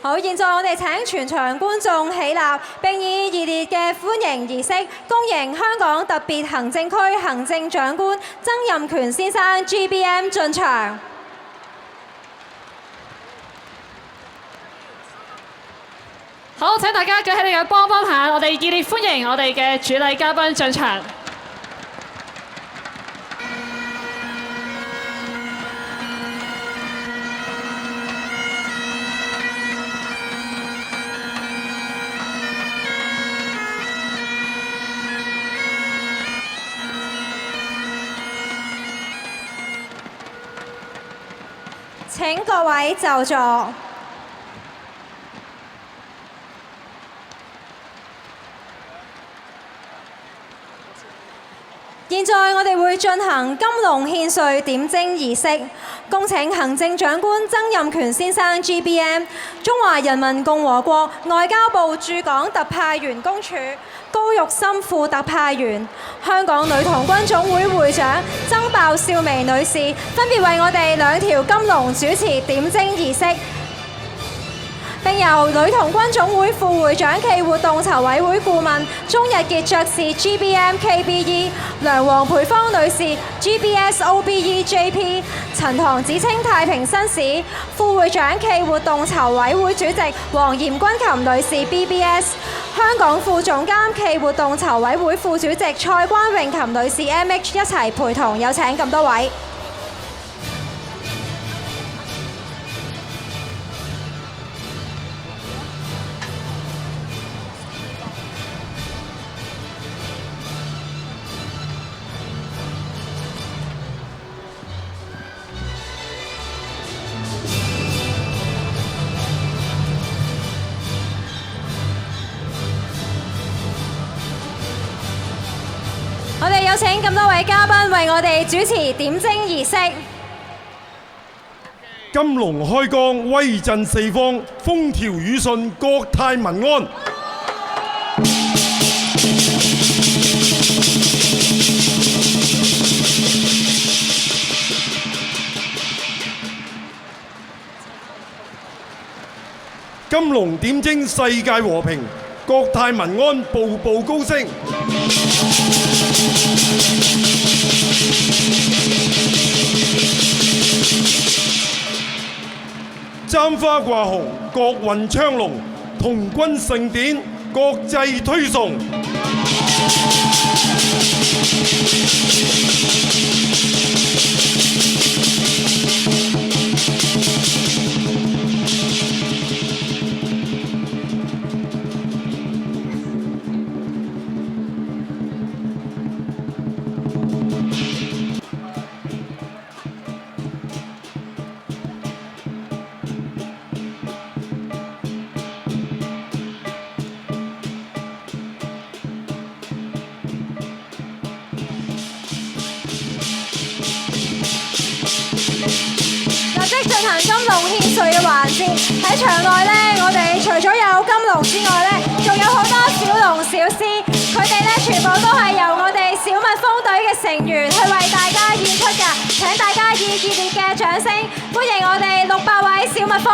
好，現在我哋請全場觀眾起立，並以熱烈嘅歡迎儀式，恭迎香港特別行政區行政長官曾蔭權先生 GBM 進場。好，請大家舉起你嘅幫下，我哋熱烈歡迎我哋嘅主禮嘉賓進場。請各位就座。現在我哋會進行金龍獻瑞點睛儀式，恭請行政長官曾蔭權先生 GBM、中華人民共和國外交部駐港特派員公署高玉森副特派員、香港女童軍總會會長曾鮑笑薇女士分別為我哋兩條金龍主持點睛儀式，並由女童軍總會副會長暨活動籌委會顧問鍾日傑爵士 GBM KBE、梁黃培芳女士 GBS OBE JP、陳唐子清太平紳士副會長暨活動籌委會主席黃嚴君琴女士 BBS、香港副總監暨活動籌委會副主席蔡關詠琴女士 MH 一齊陪同，有請咁多位。我哋有請咁多位嘉賓為我哋主持點睛儀式。金龍開光，威震四方，風調雨順，國泰民安。金龍點睛世界和平，國泰民安，步步高升。簪花掛紅，國運昌隆，童軍盛典，國際推崇。進行金龍獻瑞嘅環節，喺場內呢，我哋除咗有金龍之外呢，仲有好多小龍小獅，佢哋呢全部都係由我哋小蜜蜂隊嘅成員去為大家演出㗎，請大家以熱烈嘅掌聲歡迎我哋600位小蜜蜂。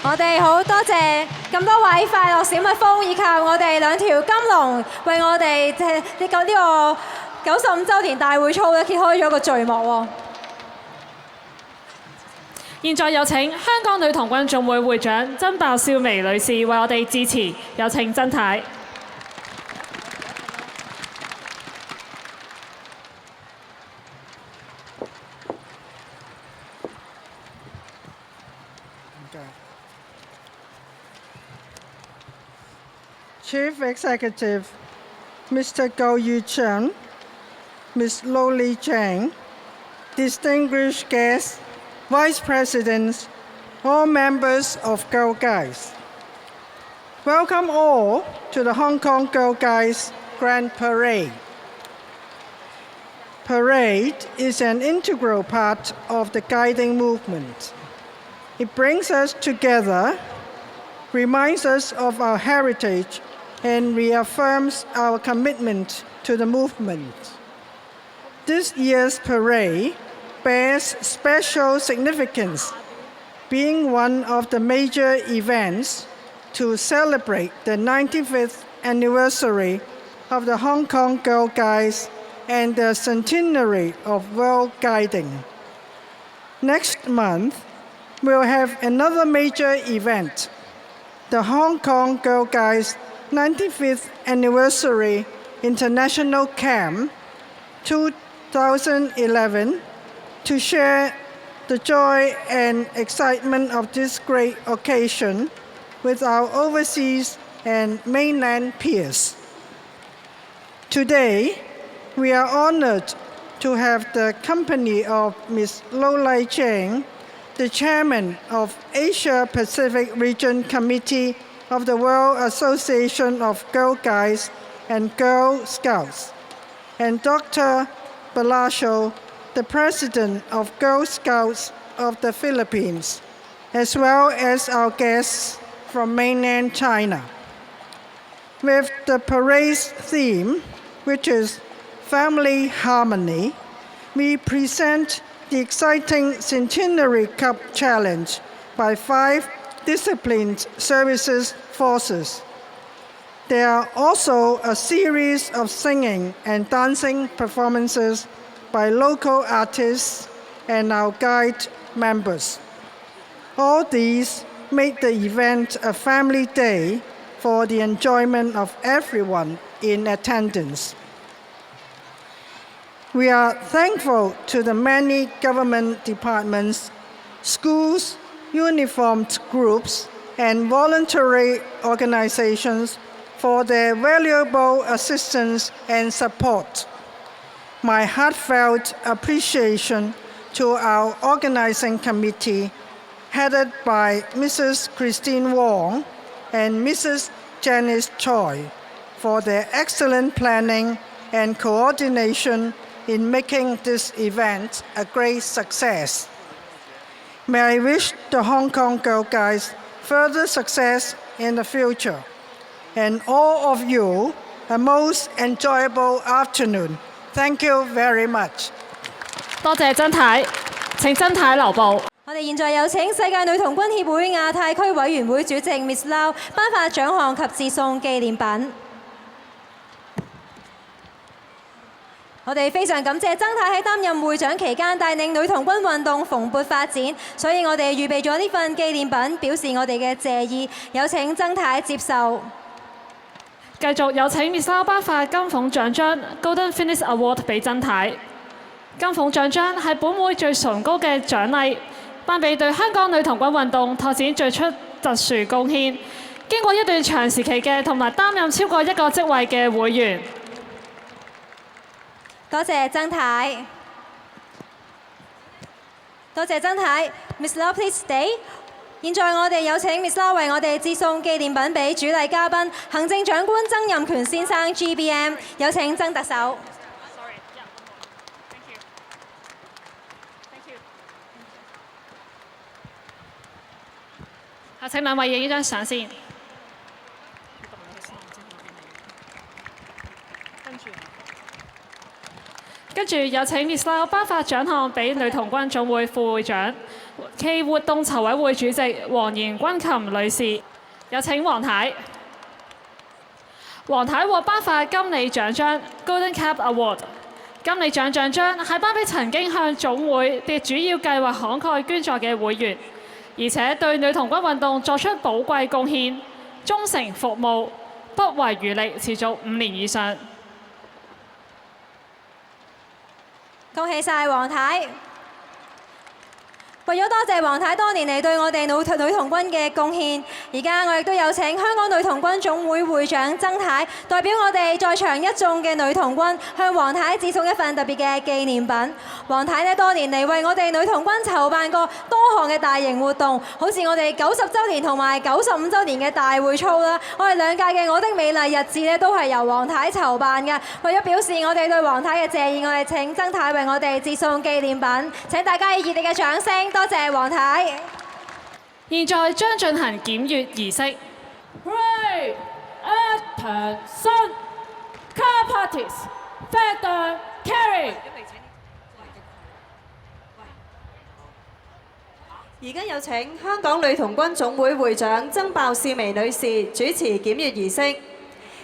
我哋好多謝咁多位快樂小蜜蜂，以及我哋兩條金龍，為我哋呢個95週年大會操咧揭開咗個序幕喎。現在有請香港女童軍總會會長曾鮑笑薇女士為我哋致辭，有請曾太。Chief Executive Mr. Goh Yiu-chun, Ms. Loli Cheng, distinguished guests, Vice Presidents, all members of Girl Guides. Welcome all to the Hong Kong Girl Guides Grand Parade. Parade is an integral part of the guiding movement. It brings us together, reminds us of our heritage, and reaffirms our commitment to the movement. This year's parade bears special significance, being one of the major events to celebrate the 95th anniversary of the Hong Kong Girl Guides and the centenary of World Guiding. Next month, we'll have another major event, the Hong Kong Girl Guides 95th Anniversary International Camp 2011, to share the joy and excitement of this great occasion with our overseas and mainland peers. Today, we are honored to have the company of Ms. Loli Cheng, the Chairman of Asia Pacific Region Committee of the World Association of Girl Guides and Girl Scouts, and Dr. Balasio, the President of Girl Scouts of the Philippines, as well as our guests from mainland China. With the parade's theme, which is Family Harmony, we present the exciting Centenary Cup Challenge by 5 disciplined services forces. There are also a series of singing and dancing performances by local artists and our guide members. All these make the event a family day for the enjoyment of everyone in attendance. We are thankful to the many government departments, schools, uniformed groups, and voluntary organizations for their valuable assistance and support. My heartfelt appreciation to our organizing committee, headed by Mrs. Christine Wong and Mrs. Janice Choi, for their excellent planning and coordination in making this event a great success. May I wish the Hong Kong Girl Guides further success in the future, and all of you a most enjoyable afternoon. Thank you very much. 多謝曾太，請曾太留步。我哋現在有請世界女童軍協會亞太區委員會主席 Miss Lau 頒發獎項及致送紀念品。我哋非常感謝曾太喺擔任會長期間帶領女童軍運動蓬勃發展，所以我哋預備咗呢份紀念品，表示我哋嘅謝意。有請曾太接受。繼續有請 Miss Lau 頒發金鳳獎章 Golden Phoenix Award 俾曾太。金鳳獎章係本會最崇高嘅獎勵，頒俾對香港女童軍運動拓展最出特殊貢獻，經過一段長時期嘅同埋擔任超過1個職位嘅會員。多謝曾太，多謝曾太。Miss Lau please stay。現在我哋有請 Miss Lau 為我哋致送紀念品俾主禮嘉賓行政長官曾蔭權先生 GBM， 有請曾特首。請兩位影呢張相先。跟住有請 Miss Lau 頒發獎項俾女童軍總會副會長暨活動籌委會主席黃妍君琴女士。有請黃太。黃太獲頒發金利獎章 Golden Cap Award。金利獎獎章係頒俾曾經向總會嘅主要計劃慷慨捐助嘅會員，而且對女童軍運動作出寶貴貢獻，忠誠服務，不遺餘力，持續5年以上。恭喜晒黃太！為咗多謝黃太多年嚟對我哋女童軍嘅貢獻，而家我亦都有請香港女童軍總會會長曾太代表我哋在場一眾嘅女童軍向黃太致送一份特別嘅紀念品。黃太呢多年嚟為我哋女童軍籌辦過多項嘅大型活動，好似我哋90週年同埋95週年嘅大會操啦，我哋兩屆嘅我的美麗日子呢都係由黃太籌辦嘅。為咗表示我哋對黃太嘅謝意，我哋請曾太為我哋致送紀念品。請大家以熱烈嘅掌聲，多謝黃太。現在將進行檢閱儀式。Pray attention, car parties, feather carry。而家有請香港女童軍總會會長曾鮑笑薇女士主持檢閱儀式。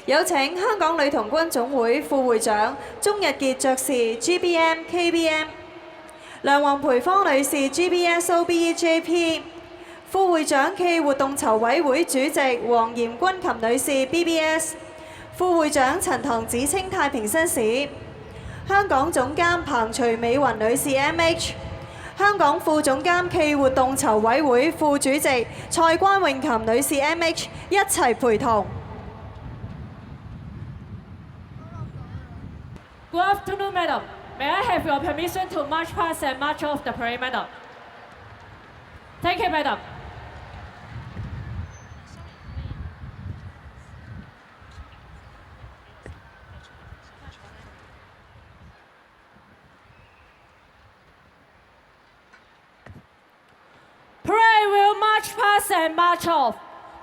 有請香港女童軍總會副會長鍾日傑爵士 GBM KBM。梁黃培芳女士 GBSOBEJP， 副會長暨活動籌委會主席黃嚴君琴女士 BBS， 副會長陳唐子清太平紳士，香港總監彭徐美雲女士 MH， 香港副總監暨活動籌委會副主席蔡關詠琴女士 MH 一齊陪同。Good afternoon, madam. May I have your permission to march past and march off the parade, madam? Thank you, madam. Parade will march past and march off.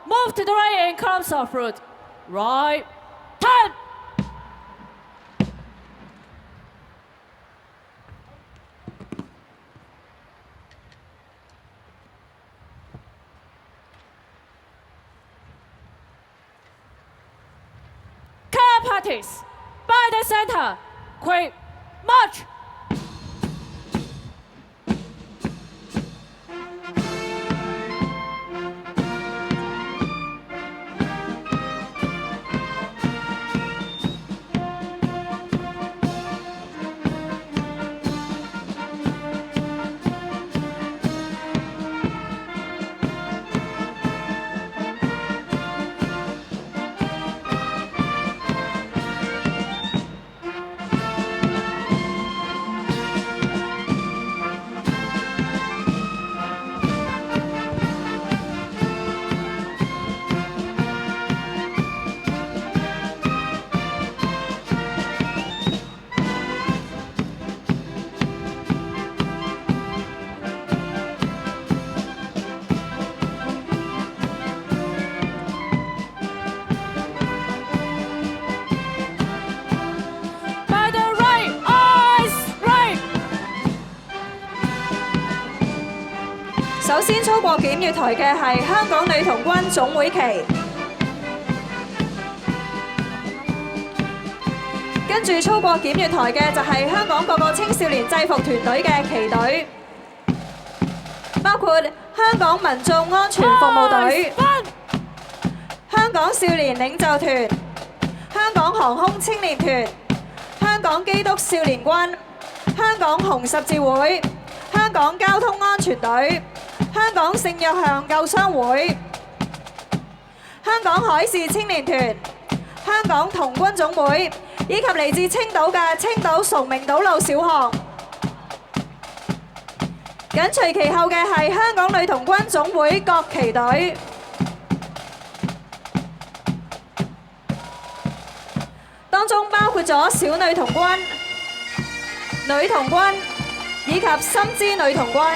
Move to the right in columns of route. Right, turn. Parties, by the center, quick, march!首先操過檢閱台嘅係香港女童軍總會旗，跟住操過檢閱台嘅就係香港各個青少年制服團隊嘅旗隊，包括香港民眾安全服務隊、香港少年領袖團、香港航空青年團、香港基督少年軍、香港紅十字會、香港交通安全隊、香港聖約翰救傷會、香港海事青年團、香港童軍總會，以及嚟自青島嘅青島崇明島路小學。緊隨其後嘅係香港女童軍總會國旗隊，當中包括咗小女童軍、女童軍以及深資女童軍。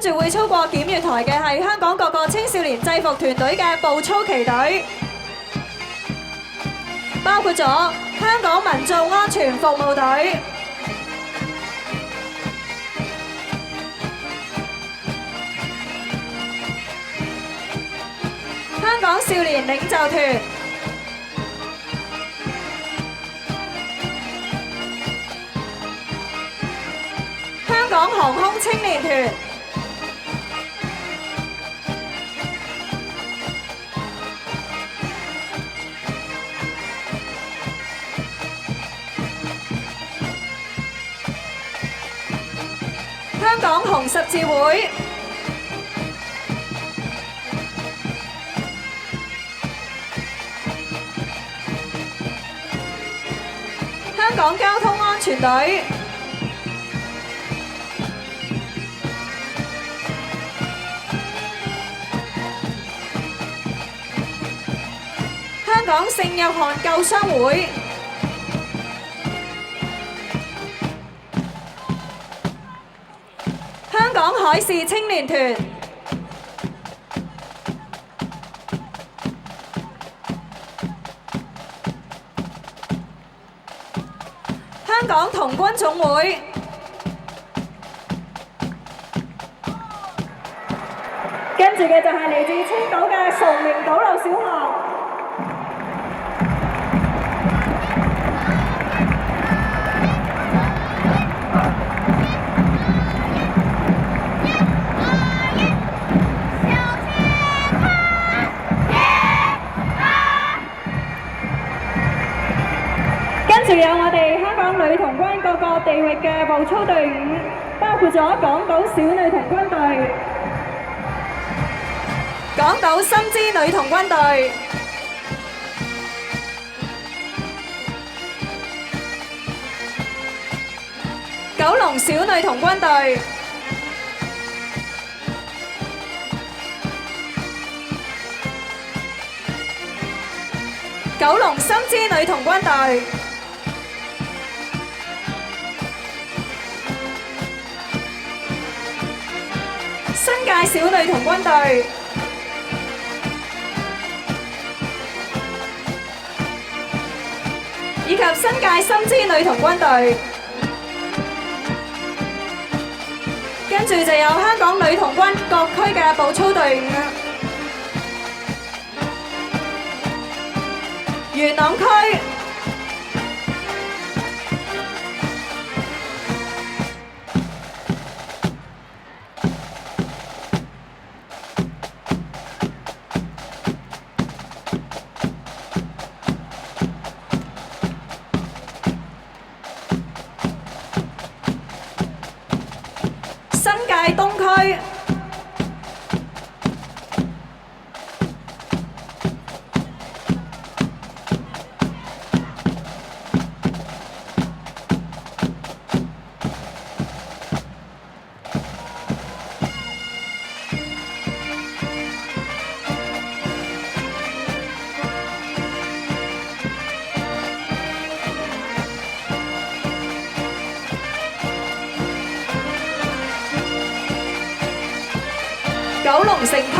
住會操過檢閱台嘅係香港各個青少年制服團隊嘅步操旗隊，包括咗香港民眾安全服務隊、香港少年領袖團、香港航空青年團、香港紅十字會、香港交通安全隊、香港聖約翰救傷會、香港海事青年團、香港童軍總會、跟住嘅就係嚟自青島嘅崇明島路小學。跟住有我哋香港女童軍各個地域嘅步操隊伍，包括咗港島小女童軍隊、港島深資女童軍隊、九龍小女童軍隊、九龍深資女童軍隊、新界小女童軍隊、以及新界深資女童軍隊，跟住就有香港女童軍各區嘅步操隊伍。元朗區、新界東區、九龍城區、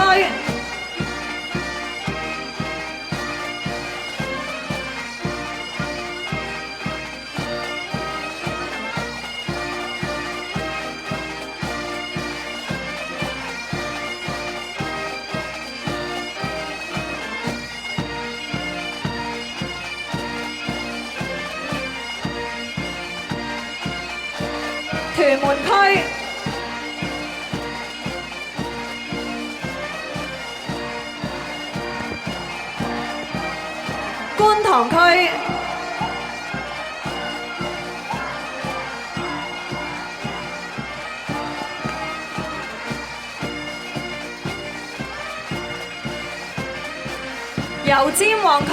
屯門區、觀塘區、油尖旺區、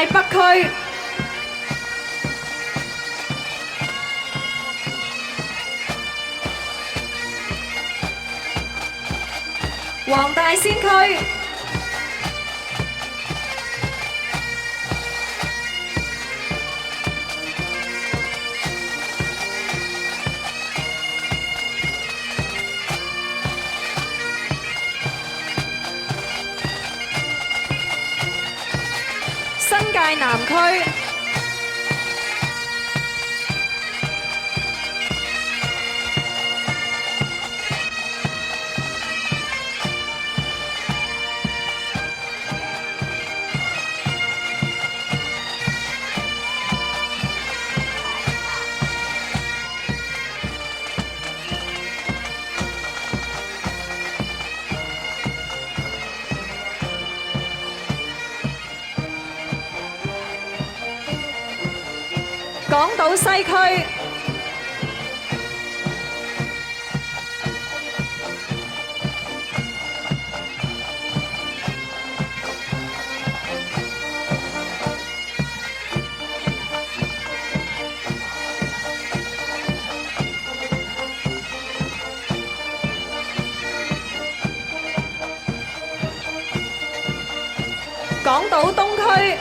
界北區、黃大仙區、新界南區、港島西區、港島東區、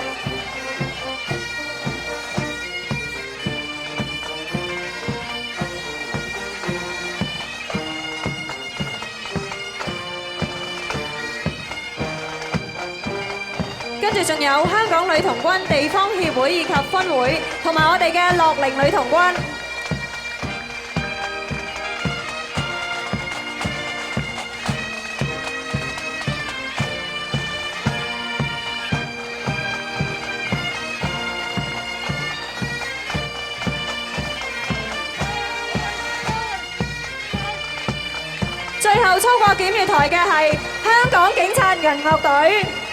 跟住仲有香港女童軍地方協會以及分會，同埋我哋嘅樂齡女童軍。最後操過檢閱台嘅係香港警察銀樂隊。